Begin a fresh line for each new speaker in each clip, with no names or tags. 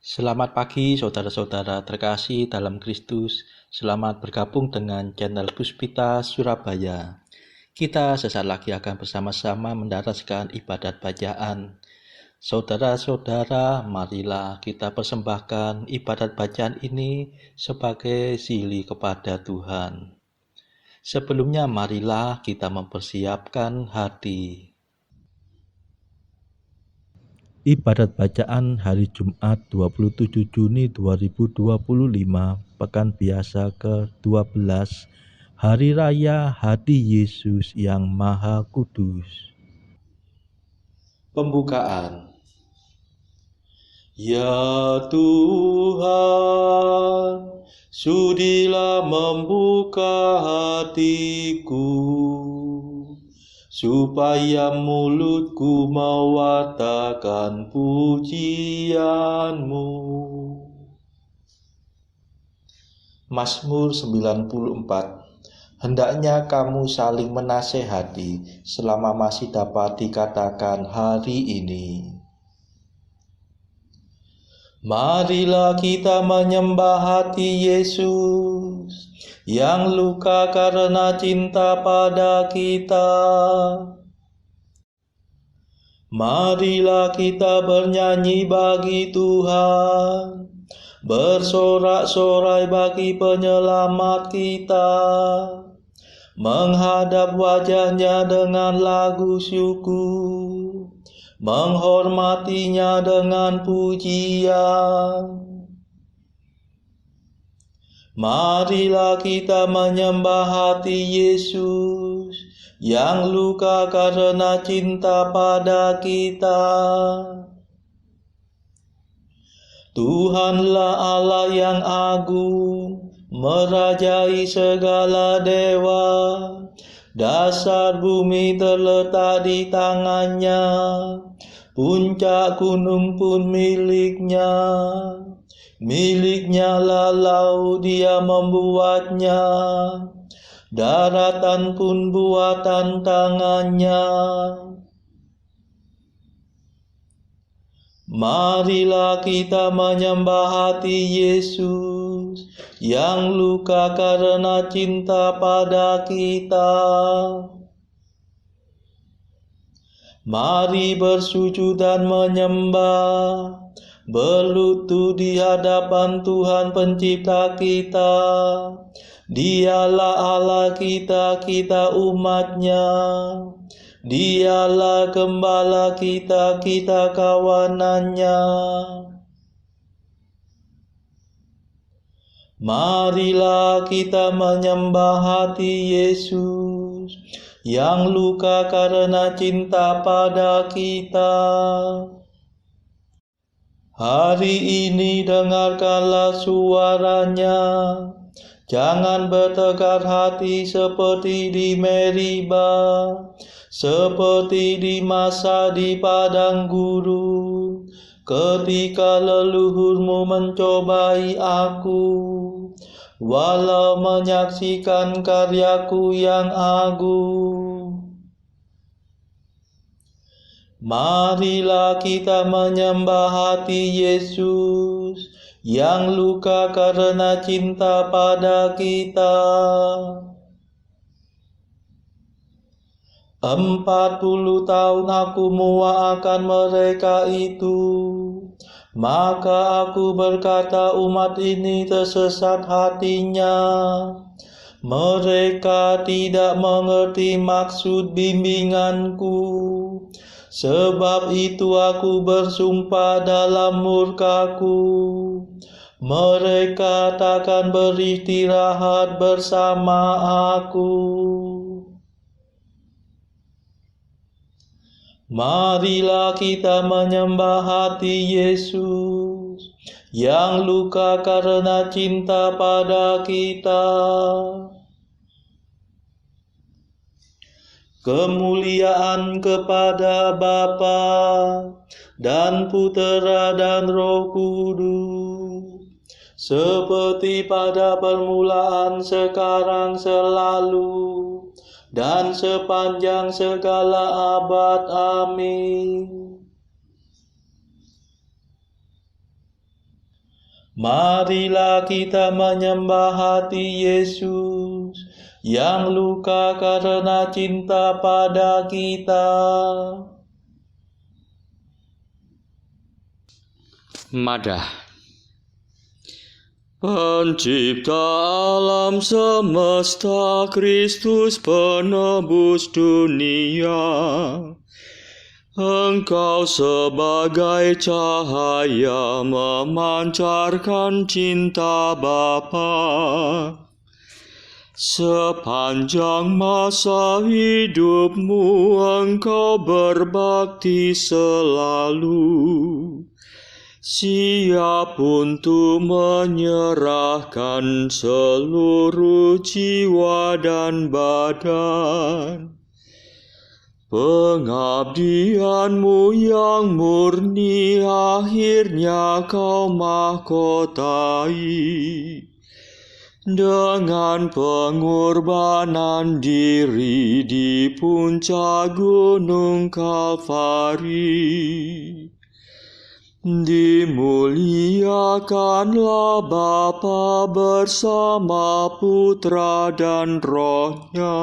Selamat pagi saudara-saudara terkasih dalam Kristus. Selamat bergabung dengan channel Puspita Surabaya. Kita sesaat lagi akan bersama-sama mendaraskan ibadat bacaan. Saudara-saudara, marilah kita persembahkan ibadat bacaan ini sebagai sili kepada Tuhan. Sebelumnya marilah kita mempersiapkan hati. Ibadat bacaan hari Jumat 27 Juni 2025, Pekan Biasa ke-12, Hari Raya Hadi Yesus yang Maha Kudus. Pembukaan. Ya Tuhan, sudilah membuka hatiku, supaya mulutku mewartakan pujian-Mu. Mazmur 94. Hendaknya kamu saling menasehati selama masih dapat dikatakan hari ini. Marilah kita menyembah hati Yesus yang luka karena cinta pada kita. Marilah kita bernyanyi bagi Tuhan, bersorak-sorai bagi penyelamat kita, menghadap wajahnya dengan lagu syukur, menghormatinya dengan pujian. Marilah kita menyembah hati Yesus yang luka karena cinta pada kita. Tuhanlah Allah yang agung, merajai segala dewa. Dasar bumi terletak di tangannya, puncak gunung pun miliknya. Miliknya lah laut, dia membuatnya, daratan pun buatan tangannya. Marilah kita menyembah hati Yesus yang luka karena cinta pada kita. Mari bersujud dan menyembah, berlutut di hadapan Tuhan pencipta kita. Dialah Allah kita, kita umatnya. Dialah gembala kita, kita kawanannya. Marilah kita menyembah hati Yesus yang luka karena cinta pada kita. Hari ini dengarkanlah suaranya. Jangan bertekad hati seperti di Meriba, seperti di masa di padang gurun, ketika leluhurmu mencobai aku, walau menyaksikan karyaku yang agung. Marilah kita menyembah hati Yesus yang luka karena cinta pada kita. 40 tahun aku muak akan mereka itu, maka aku berkata umat ini tersesat hatinya. Mereka tidak mengerti maksud bimbinganku. Sebab itu aku bersumpah dalam murkaku, mereka takkan beristirahat bersama aku. Marilah kita menyembah hati Yesus yang luka karena cinta pada kita. Kemuliaan kepada Bapa dan Putera dan Roh Kudus, seperti pada permulaan, sekarang, selalu, dan sepanjang segala abad. Amin. Marilah kita menyembah hati Yesus yang luka karena cinta pada kita.
Madah. Pencipta alam semesta, Kristus penebus dunia, Engkau sebagai cahaya memancarkan cinta Bapa. Sepanjang masa hidupmu Engkau berbakti selalu, siap untuk menyerahkan seluruh jiwa dan badan. Pengabdianmu yang murni akhirnya kau mahkotai dengan pengorbanan diri di puncak gunung Kalvari. Dimuliakanlah Bapa bersama Putra dan Roh-Nya,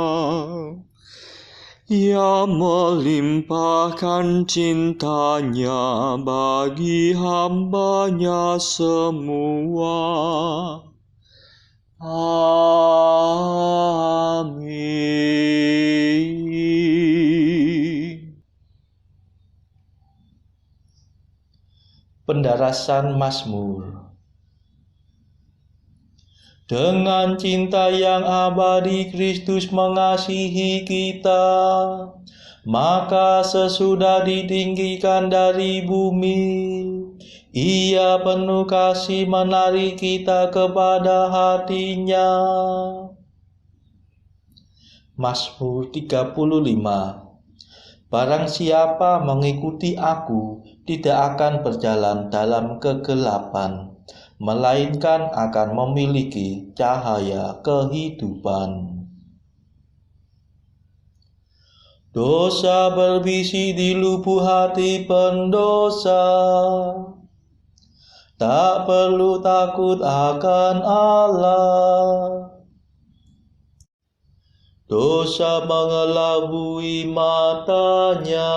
yang melimpahkan cintanya bagi hamba-Nya semua. Amin.
Pendarasan Mazmur. Dengan cinta yang abadi Kristus mengasihi kita, maka sesudah ditinggikan dari bumi, Ia penuh kasih menarik kita kepada hati-Nya. Mazmur 35. Barang siapa mengikuti Aku, tidak akan berjalan dalam kegelapan, melainkan akan memiliki cahaya kehidupan. Dosa berbisi di lubuk hati pendosa, tak perlu takut akan Allah. Dosa mengelabui matanya,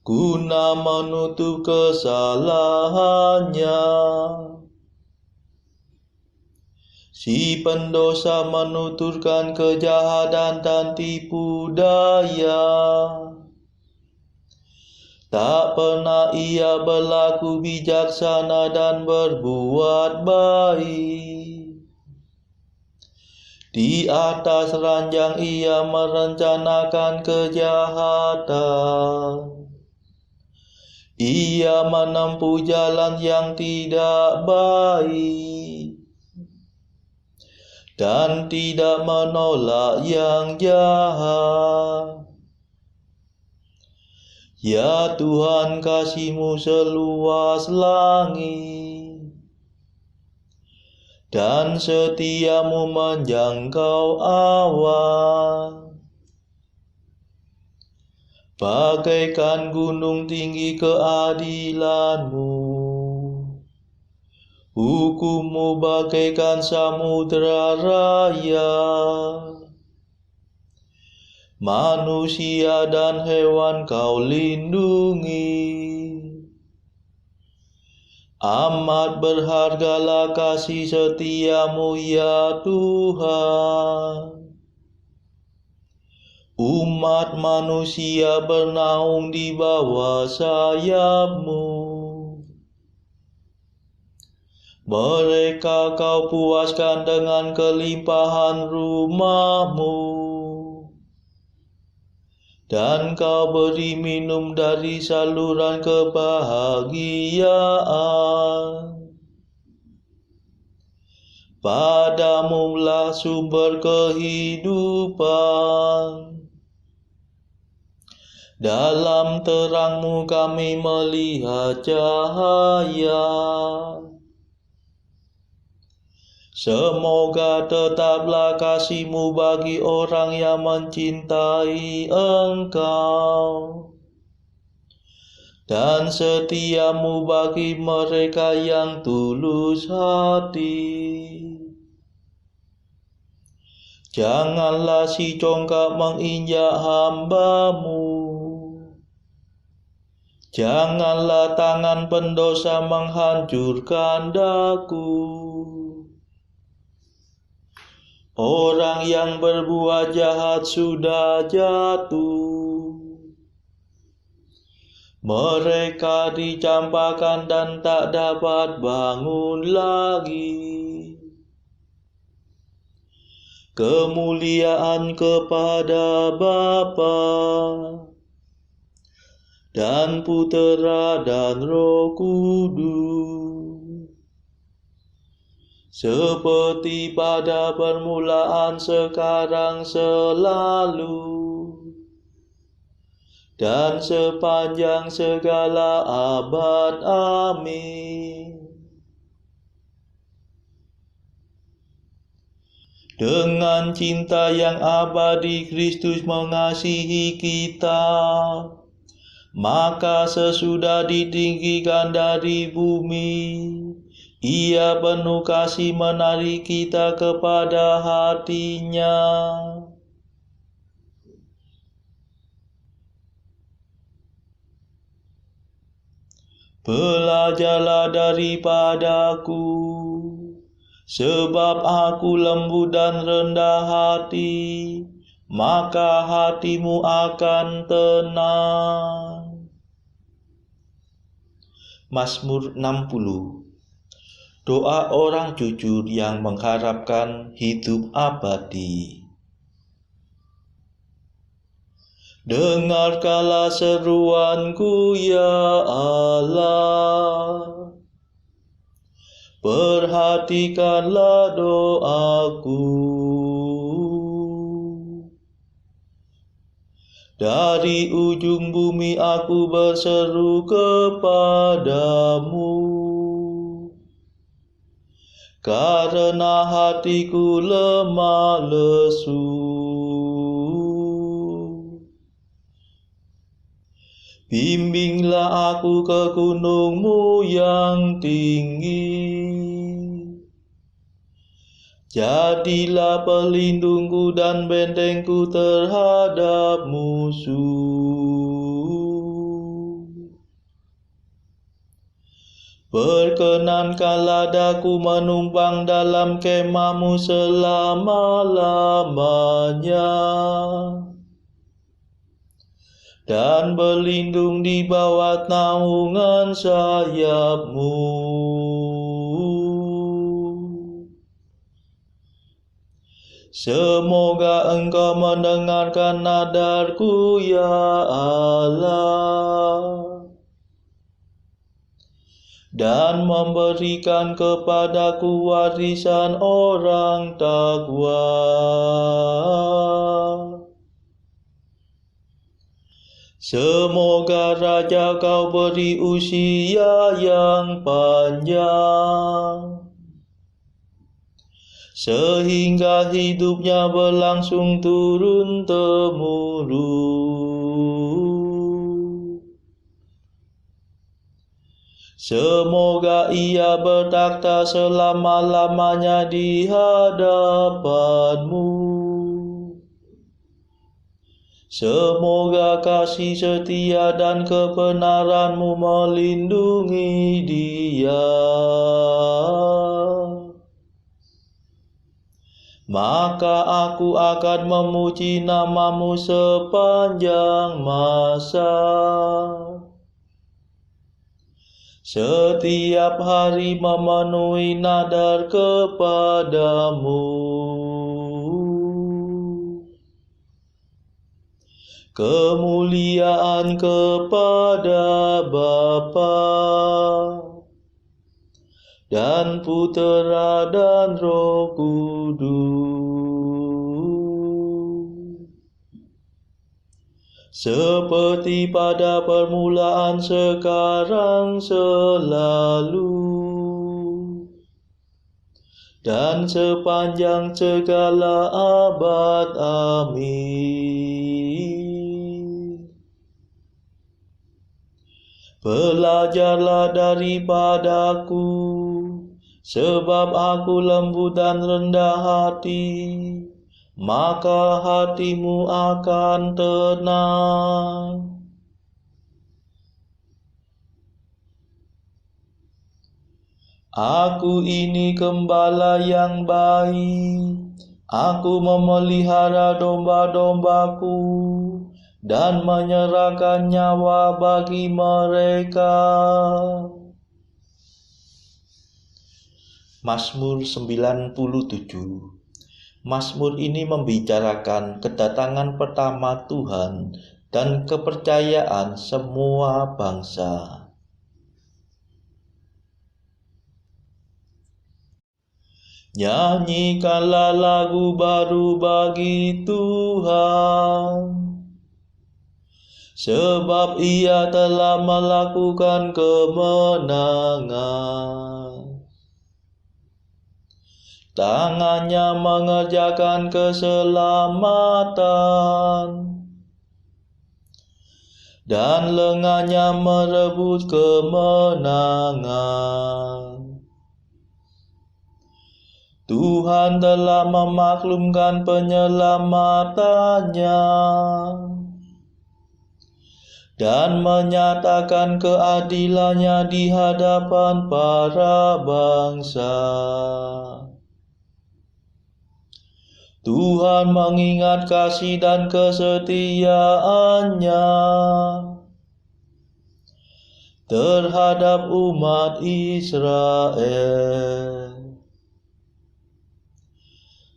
guna menutup kesalahannya. Si pendosa menuturkan kejahatan dan tipu daya, tak pernah ia berlaku bijaksana dan berbuat baik. Di atas ranjang ia merencanakan kejahatan. Ia menempuh jalan yang tidak baik dan tidak menolak yang jahat. Ya Tuhan, kasih-Mu seluas langit, dan setia-Mu menjangkau awan. Bagaikan gunung tinggi keadilan-Mu, hukum-Mu bagaikan samudera raya. Manusia dan hewan Kau lindungi. Amat berhargalah kasih setia-Mu ya Tuhan. Umat manusia bernaung di bawah sayap-Mu. Mereka Kau puaskan dengan kelimpahan rumah-Mu, dan Kau beri minum dari saluran kebahagiaan. Padamu-lah sumber kehidupan. Dalam terang-Mu kami melihat cahaya. Semoga tetaplah kasih-Mu bagi orang yang mencintai Engkau, dan setiamu bagi mereka yang tulus hati. Janganlah si congkak menginjak hamba-Mu. Janganlah tangan pendosa menghancurkan daku. Orang yang berbuat jahat sudah jatuh. Mereka dicampakkan dan tak dapat bangun lagi. Kemuliaan kepada Bapa dan Putera dan Roh Kudus, seperti pada permulaan, sekarang, selalu, dan sepanjang segala abad. Amin. Dengan cinta yang abadi Kristus mengasihi kita, maka sesudah ditinggikan dari bumi, Ia penuh kasih menarik kita kepada hati-Nya. Belajarlah daripadaku, sebab aku lembut dan rendah hati, maka hatimu akan tenang. Mazmur 60. Doa orang jujur yang mengharapkan hidup abadi. Dengarkanlah seruanku, ya Allah. Perhatikanlah doaku. Dari ujung bumi aku berseru kepadamu, karena hatiku lemah lesu. Bimbinglah aku ke gunung-Mu yang tinggi. Jadilah pelindungku dan bentengku terhadap musuh. Perkenankanlah daku menumpang dalam kemah-Mu selama-lamanya, dan berlindung di bawah naungan sayap-Mu. Semoga Engkau mendengarkan nadarku, ya Allah, dan memberikan kepadaku warisan orang takwa. Semoga Raja Kau beri usia yang panjang, sehingga hidupnya berlangsung turun-temurun. Semoga Ia bertakhta selama-lamanya di hadapan-Mu. Semoga kasih setia dan kebenaran-Mu melindungi Dia. Maka aku akan memuji nama-Mu sepanjang masa. Setiap hari memenuhi nadar kepada-Mu. Kemuliaan kepada Bapa dan Putera dan Roh Kudus, seperti pada permulaan, sekarang, selalu, dan sepanjang segala abad. Amin. Belajarlah daripadaku, sebab aku lembut dan rendah hati, maka hatimu akan tenang. Aku ini gembala yang baik, aku memelihara domba-dombaku dan menyerahkan nyawa bagi mereka. Mazmur 97. Mazmur ini membicarakan kedatangan pertama Tuhan dan kepercayaan semua bangsa. Nyanyikanlah lagu baru bagi Tuhan, sebab Ia telah melakukan kemenangan. Tangannya mengerjakan keselamatan, dan lengannya merebut kemenangan. Tuhan telah memaklumkan penyelamatannya dan menyatakan keadilannya di hadapan para bangsa. Tuhan mengingat kasih dan kesetiaannya terhadap umat Israel.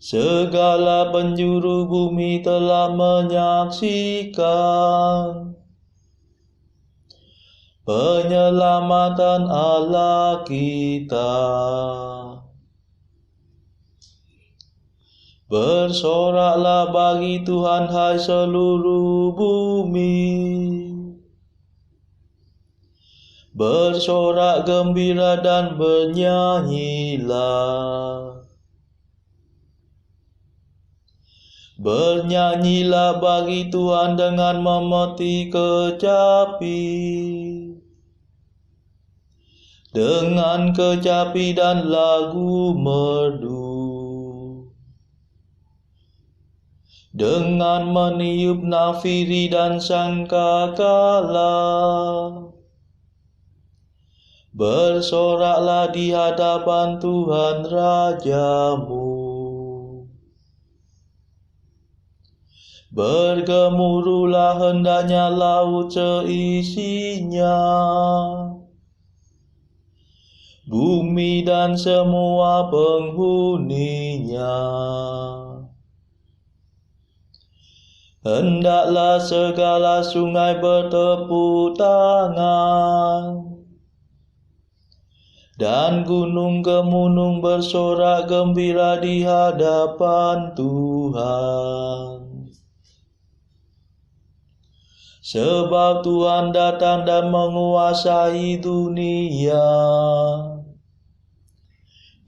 Segala penjuru bumi telah menyaksikan penyelamatan Allah kita. Bersoraklah bagi Tuhan, hai seluruh bumi. Bersorak gembira dan bernyanyilah. Bernyanyilah bagi Tuhan dengan memetik kecapi, dengan kecapi dan lagu merdu, dengan meniup nafiri dan sangkakala. Bersoraklah di hadapan Tuhan Rajamu. Bergemuruhlah hendaknya laut seisinya, bumi dan semua penghuninya. Hendaklah segala sungai bertepuk tangan, dan gunung-gunung bersorak gembira di hadapan Tuhan. Sebab Tuhan datang dan menguasai dunia.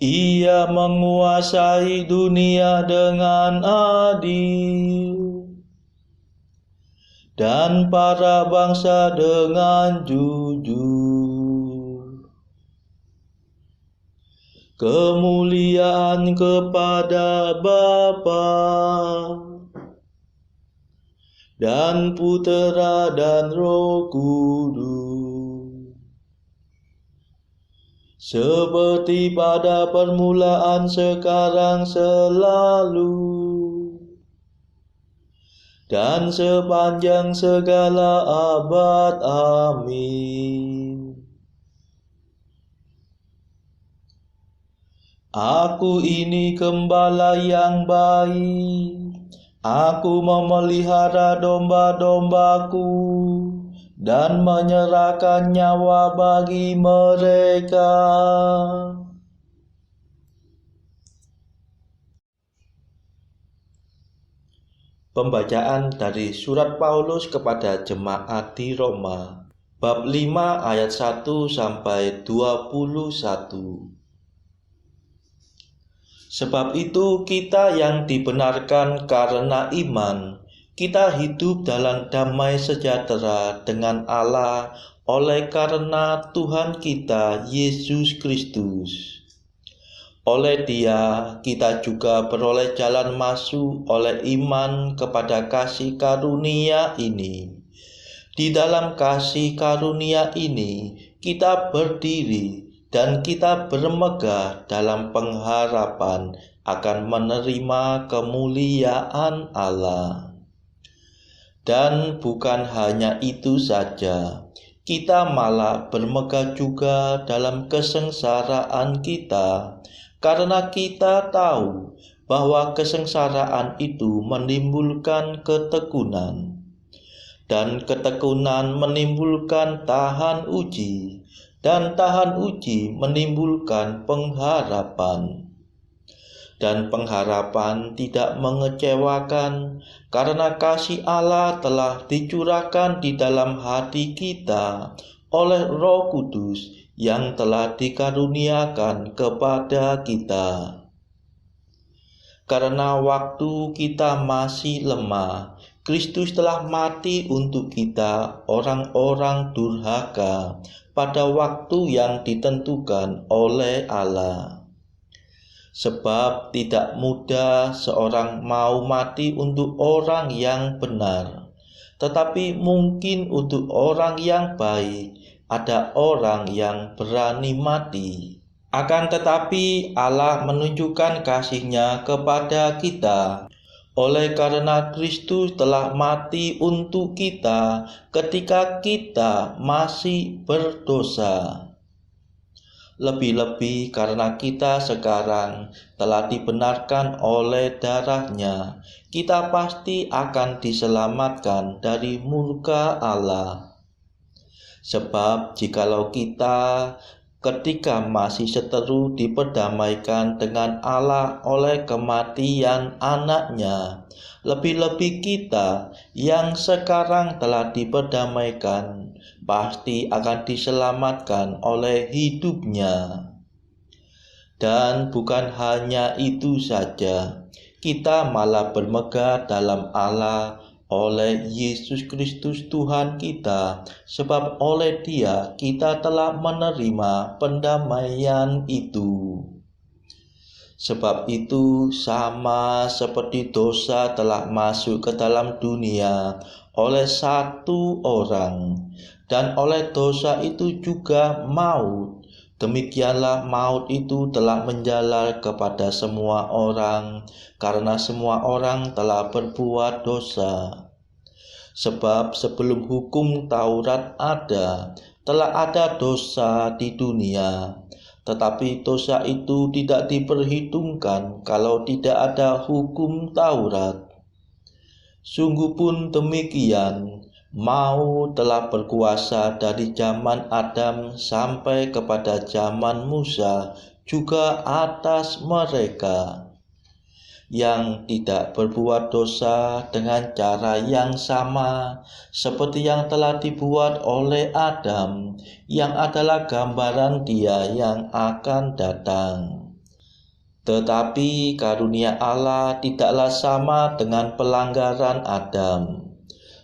Ia menguasai dunia dengan adil, dan para bangsa dengan jujur. Kemuliaan kepada Bapa dan Putera dan Roh Kudus, seperti pada permulaan, sekarang, selalu, dan sepanjang segala abad. Amin. Aku ini gembala yang baik, aku memelihara domba-dombaku dan menyerahkan nyawa bagi mereka. Pembacaan dari surat Paulus kepada jemaat di Roma, bab 5 ayat 1 sampai 21. Sebab itu kita yang dibenarkan karena iman, kita hidup dalam damai sejahtera dengan Allah oleh karena Tuhan kita Yesus Kristus. Oleh Dia kita juga beroleh jalan masuk oleh iman kepada kasih karunia ini. Di dalam kasih karunia ini kita berdiri dan kita bermegah dalam pengharapan akan menerima kemuliaan Allah. Dan bukan hanya itu saja, kita malah bermegah juga dalam kesengsaraan kita, karena kita tahu bahwa kesengsaraan itu menimbulkan ketekunan, dan ketekunan menimbulkan tahan uji, dan tahan uji menimbulkan pengharapan. Dan pengharapan tidak mengecewakan, karena kasih Allah telah dicurahkan di dalam hati kita oleh Roh Kudus yang telah dikaruniakan kepada kita. Karena waktu kita masih lemah, Kristus telah mati untuk kita, orang-orang durhaka, pada waktu yang ditentukan oleh Allah. Sebab tidak mudah seorang mau mati untuk orang yang benar, tetapi mungkin untuk orang yang baik ada orang yang berani mati. Akan tetapi Allah menunjukkan kasih-Nya kepada kita, oleh karena Kristus telah mati untuk kita ketika kita masih berdosa. Lebih-lebih karena kita sekarang telah dibenarkan oleh darah-Nya, kita pasti akan diselamatkan dari murka Allah. Sebab jikalau kita ketika masih seteru diperdamaikan dengan Allah oleh kematian anak-Nya, lebih-lebih kita yang sekarang telah diperdamaikan pasti akan diselamatkan oleh hidup-Nya. Dan bukan hanya itu saja, kita malah bermegah dalam Allah oleh Yesus Kristus Tuhan kita, sebab oleh Dia kita telah menerima pendamaian itu. Sebab itu sama seperti dosa telah masuk ke dalam dunia oleh satu orang, dan oleh dosa itu juga maut, demikianlah maut itu telah menjalar kepada semua orang, karena semua orang telah berbuat dosa. Sebab sebelum hukum Taurat ada, telah ada dosa di dunia, tetapi dosa itu tidak diperhitungkan kalau tidak ada hukum Taurat. Sungguh pun demikian, maut telah berkuasa dari zaman Adam sampai kepada zaman Musa, juga atas mereka yang tidak berbuat dosa dengan cara yang sama seperti yang telah dibuat oleh Adam, yang adalah gambaran Dia yang akan datang. Tetapi karunia Allah tidaklah sama dengan pelanggaran Adam.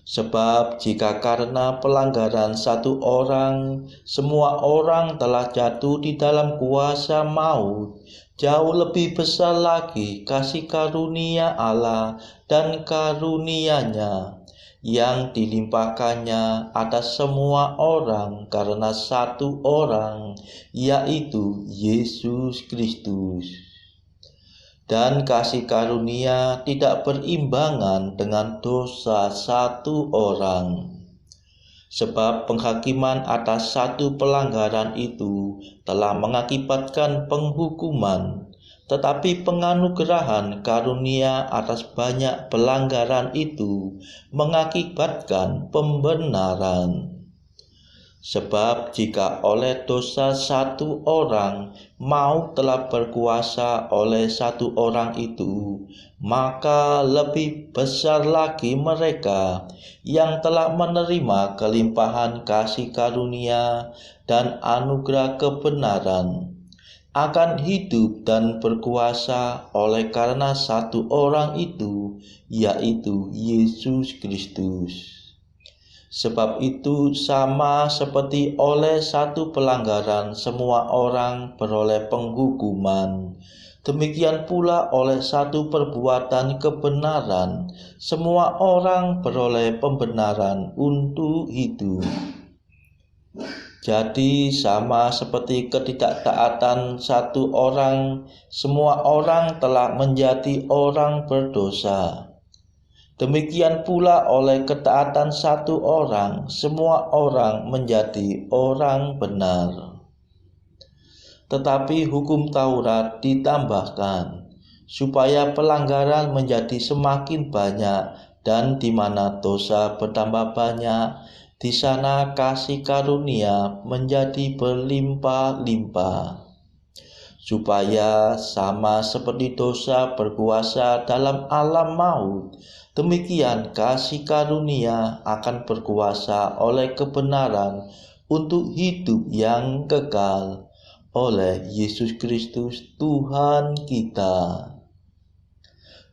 Sebab jika karena pelanggaran satu orang, semua orang telah jatuh di dalam kuasa maut, jauh lebih besar lagi kasih karunia Allah dan karunia-Nya yang dilimpahkannya atas semua orang karena satu orang, yaitu Yesus Kristus. Dan kasih karunia tidak berimbangan dengan dosa satu orang. Sebab penghakiman atas satu pelanggaran itu telah mengakibatkan penghukuman, tetapi penganugerahan karunia atas banyak pelanggaran itu mengakibatkan pembenaran. Sebab jika oleh dosa satu orang maut telah berkuasa oleh satu orang itu, maka lebih besar lagi mereka yang telah menerima kelimpahan kasih karunia dan anugerah kebenaran akan hidup dan berkuasa oleh karena satu orang itu, yaitu Yesus Kristus. Sebab itu sama seperti oleh satu pelanggaran semua orang beroleh penghukuman, demikian pula oleh satu perbuatan kebenaran semua orang beroleh pembenaran untuk hidup. Jadi sama seperti ketidaktaatan satu orang, semua orang telah menjadi orang berdosa. Demikian pula oleh ketaatan satu orang, semua orang menjadi orang benar. Tetapi hukum Taurat ditambahkan, supaya pelanggaran menjadi semakin banyak, dan di mana dosa bertambah banyak, di sana kasih karunia menjadi berlimpah-limpah. Supaya sama seperti dosa berkuasa dalam alam maut, demikian kasih karunia akan berkuasa oleh kebenaran untuk hidup yang kekal oleh Yesus Kristus Tuhan kita.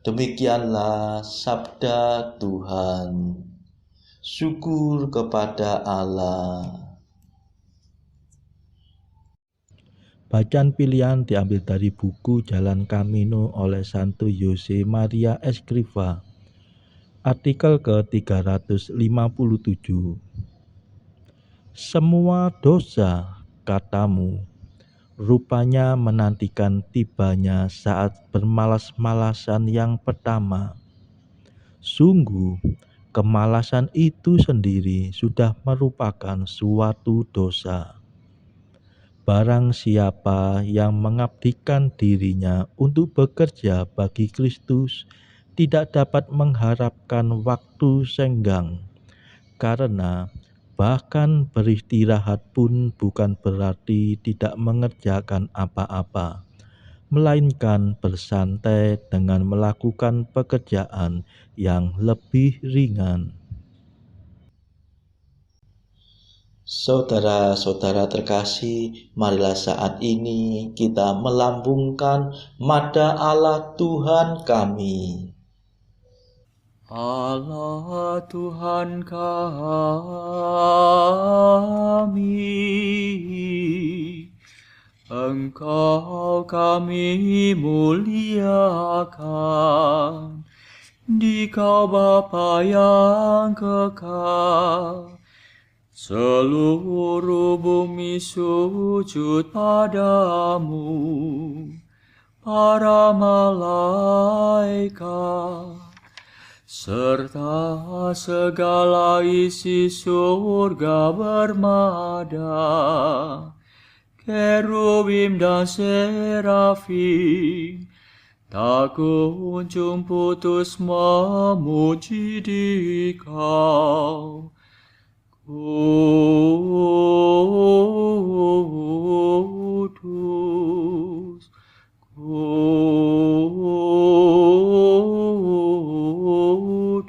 Demikianlah sabda Tuhan. Syukur kepada Allah.
Bacaan pilihan diambil dari buku Jalan Camino oleh Santo Jose Maria Escrivá. Artikel ke-357. Semua dosa, katamu, rupanya menantikan tibanya saat bermalas-malasan yang pertama. Sungguh, kemalasan itu sendiri sudah merupakan suatu dosa. Barang siapa yang mengabdikan dirinya untuk bekerja bagi Kristus tidak dapat mengharapkan waktu senggang, karena bahkan beristirahat pun bukan berarti tidak mengerjakan apa-apa, melainkan bersantai dengan melakukan pekerjaan yang lebih ringan.
Saudara-saudara terkasih, marilah saat ini kita melambungkan mada Allah Tuhan kami.
Allah Tuhan kami, Engkau kami muliakan, Dikau Bapa yang kekal. Seluruh bumi sujud padamu, para malaikat, serta segala isi surga bermada, kerubim dan serafim, tak kunjung putus memuji Dikau. Kudus,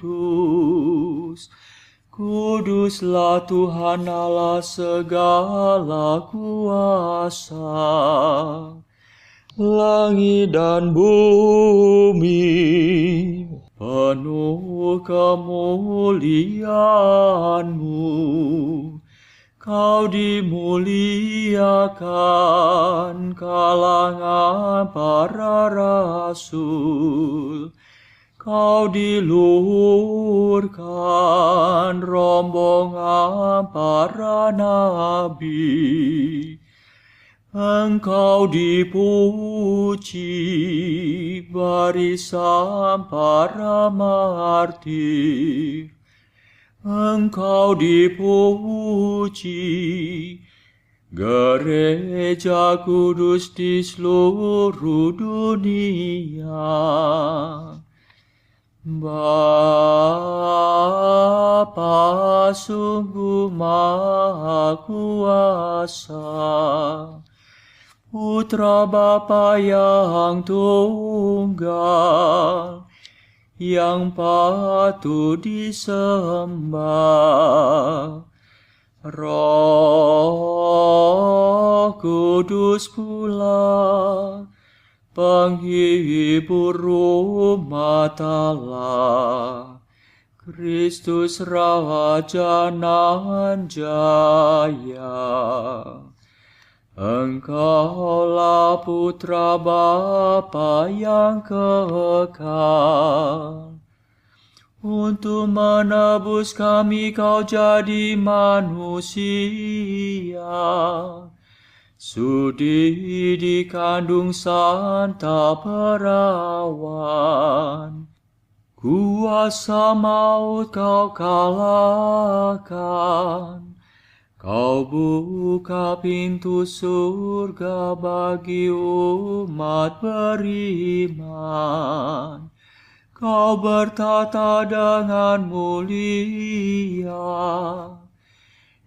kudus, kuduslah Tuhan Allah segala kuasa. Langit dan bumi penuh kemuliaan-Mu. Kau dimuliakan kalangan para rasul. Kau diluhurkan rombongan para nabi. Engkau dipuji barisan para martir. Engkau dipuji gereja kudus di seluruh dunia. Bapa sungguh Maha Kuasa, Putra Bapa yang tunggal, yang patut disembah. Roh Kudus pula, penghibur umat Allah, Kristus Raja nan jaya. Engkaulah Putra Bapa yang kekal. Untuk menebus kami kau jadi manusia. Sudi dikandung Santa Perawan. Kuasa maut kau kalahkan. Kau buka pintu surga bagi umat beriman. Kau bertata dengan mulia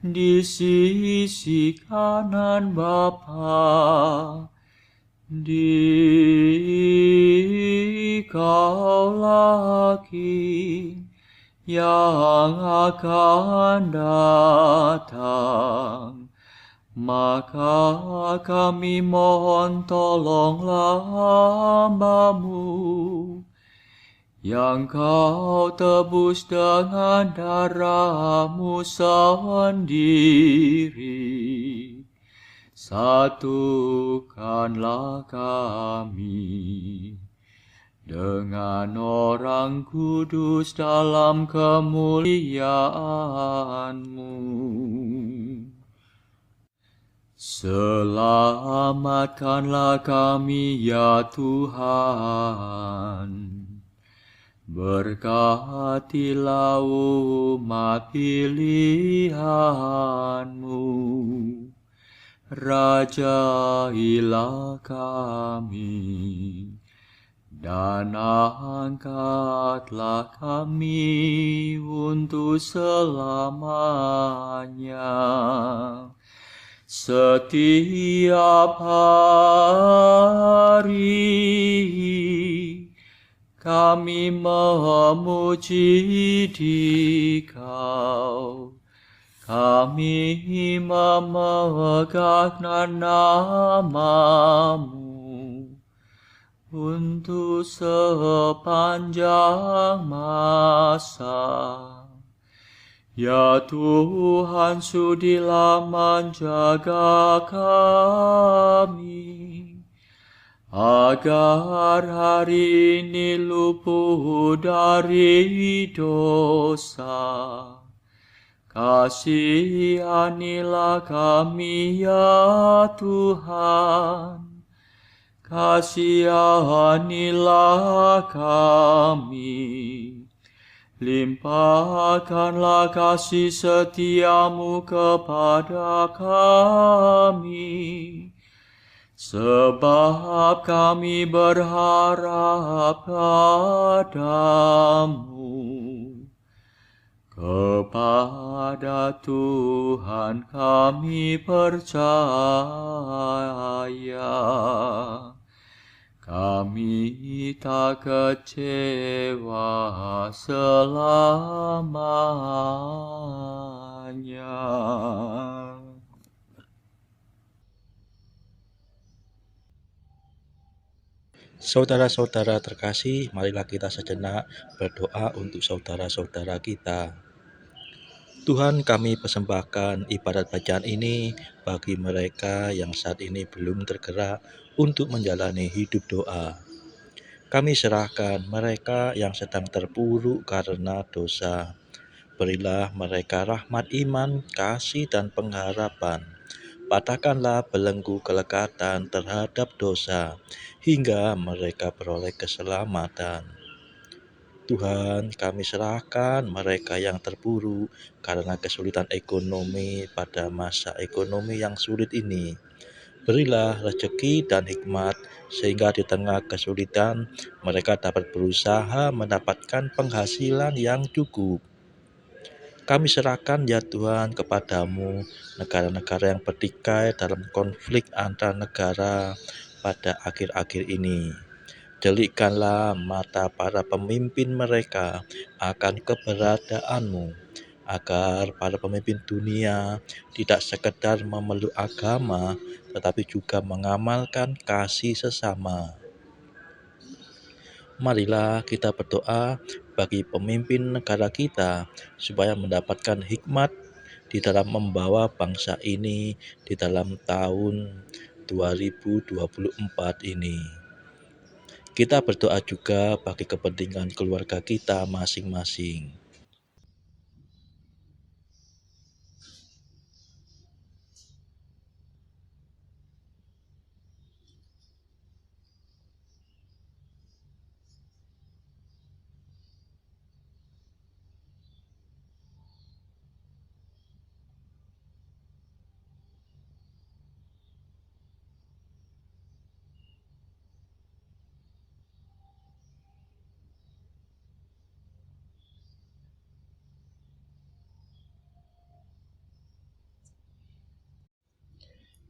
di sisi kanan Bapa. Dikaulah King yang akan datang. Maka kami mohon tolonglah hamba-Mu yang kau tebus dengan darah-Mu sendiri. Satukanlah kami dengan orang kudus dalam kemuliaan-Mu. Selamatkanlah kami ya Tuhan. Berkatilah umat pilihan-Mu. Rajailah kami dan angkatlah kami untuk selamanya. Setiap hari kami memuji Dikau. Kami memegang nama-Mu untuk sepanjang masa. Ya Tuhan, sudilah menjaga kami, agar hari ini luput dari dosa. Kasihanilah kami ya Tuhan, kasihanilah kami. Limpahkanlah kasih setia-Mu kepada kami, sebab kami berharap padamu. Kepada Tuhan kami percaya, kami tak kecewa selamanya.
Saudara-saudara terkasih, marilah kita sejenak berdoa untuk saudara-saudara kita. Tuhan, kami persembahkan ibadat bacaan ini bagi mereka yang saat ini belum tergerak untuk menjalani hidup doa. Kami serahkan mereka yang sedang terpuruk karena dosa. Berilah mereka rahmat iman, kasih, dan pengharapan. Patahkanlah belenggu kelekatan terhadap dosa, hingga mereka beroleh keselamatan. Tuhan, kami serahkan mereka yang terpuruk karena kesulitan ekonomi pada masa ekonomi yang sulit ini. Berilah rezeki dan hikmat, sehingga di tengah kesulitan mereka dapat berusaha mendapatkan penghasilan yang cukup. Kami serahkan ya Tuhan kepadamu negara-negara yang bertikai dalam konflik antar negara pada akhir-akhir ini. Delikkanlah mata para pemimpin mereka akan keberadaan-Mu, agar para pemimpin dunia tidak sekedar memeluk agama, tetapi juga mengamalkan kasih sesama. Marilah kita berdoa bagi pemimpin negara kita supaya mendapatkan hikmat di dalam membawa bangsa ini di dalam tahun 2024 ini. Kita berdoa juga bagi kepentingan keluarga kita masing-masing.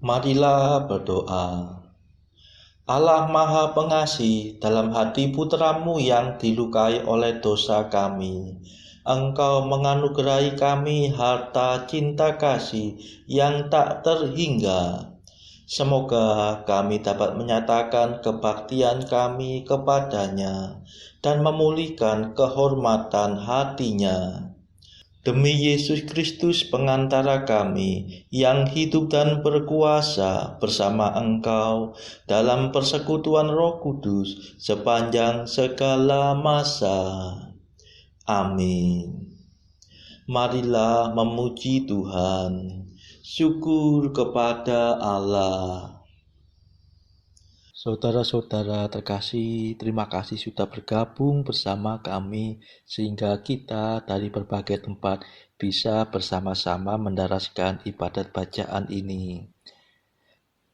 Marilah berdoa. Allah Maha Pengasih, dalam hati putramu yang dilukai oleh dosa kami, Engkau menganugerahi kami harta cinta kasih yang tak terhingga. Semoga kami dapat menyatakan kebaktian kami kepadanya dan memulihkan kehormatan hatinya. Demi Yesus Kristus pengantara kami yang hidup dan berkuasa bersama Engkau dalam persekutuan Roh Kudus sepanjang segala masa. Amin. Marilah memuji Tuhan. Syukur kepada Allah.
Saudara-saudara terkasih, terima kasih sudah bergabung bersama kami sehingga kita dari berbagai tempat bisa bersama-sama mendaraskan ibadat bacaan ini.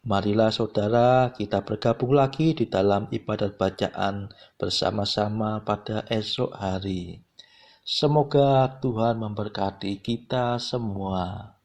Marilah saudara kita bergabung lagi di dalam ibadat bacaan bersama-sama pada esok hari. Semoga Tuhan memberkati kita semua.